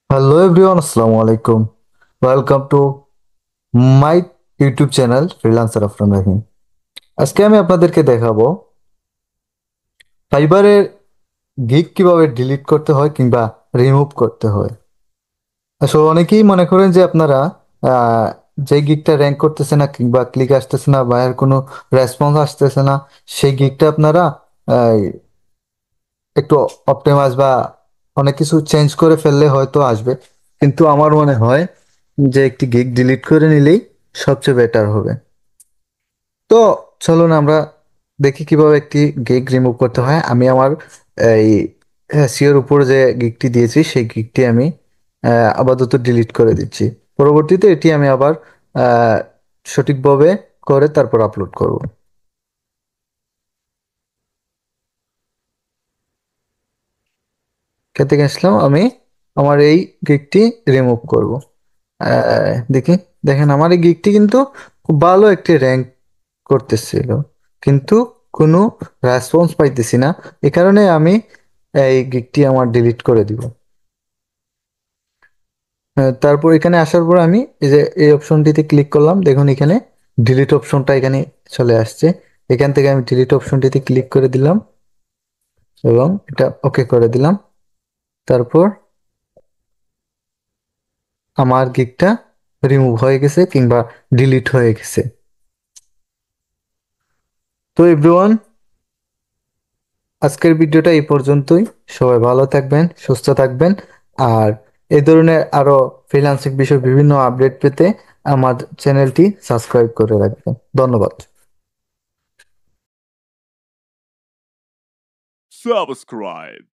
Hello everyone, আসসালামু আলাইকুম। Welcome to my YouTube channel freelancer Afran Rahim. আজকে আমি আপনাদেরকে দেখাবো ফাইবারের গিগ কিভাবে ডিলিট করতে হয় কিংবা রিমুভ করতে হয়। আসলে অনেকেই মনে করেন যে আপনারা আহ, যে গিগটা র্যাঙ্ক করতেছে না কিংবা ক্লিক আসতেছে না বা এর কোনো রেসপন্স আসতেছে না, সেই গিগটা আপনারা একটু অপটিমাইজ বা অনেক কিছু চেঞ্জ করে ফেললে হয়তো আসবে। কিন্তু আমার মনে হয় যে একটি গিগ ডিলিট করে নিলেই সবচেয়ে বেটার হবে। তো চলুন আমরা দেখি কিভাবে একটি গিগ রিমুভ করতে হয়। আমি আমার এই সিওর উপর যে গিগটি দিয়েছি সেই গিগটি আমি আপাতত ডিলিট করে দিচ্ছি। পরবর্তীতে এটি আমি আবার আহ, সঠিকভাবে করে তারপর আপলোড করব। খেতে গেছিলাম আমি আমার এই গিগটি রিমুভ করব। দেখি, দেখেন আমার এই গিগটি কিন্তু খুব ভালো একটি র্যাঙ্ক করতেছিল, কিন্তু কোনো রেসপন্স পাইতেছি না। এ কারণে আমি এই গিগটি আমার ডিলিট করে দিব। তারপর এখানে আসার পর আমি এই যে এই অপশনটিতে ক্লিক করলাম, দেখুন এখানে ডিলিট অপশনটা এখানে চলে আসছে। এখান থেকে আমি ডিলিট অপশনটিতে ক্লিক করে দিলাম এবং এটা ওকে করে দিলাম। তারপর আমার গিগটা রিমুভ হয়ে গেছে কিংবা ডিলিট হয়ে গেছে। তো এভরিওয়ান, আজকের ভিডিওটা এই পর্যন্তই। সবাই ভালো থাকবেন, সুস্থ থাকবেন। আর এই ধরনের আরো ফ্রিল্যান্সিং বিষয়ে বিভিন্ন আপডেট পেতে আমার চ্যানেলটি সাবস্ক্রাইব করে রাখবেন। ধন্যবাদ। Subscribe.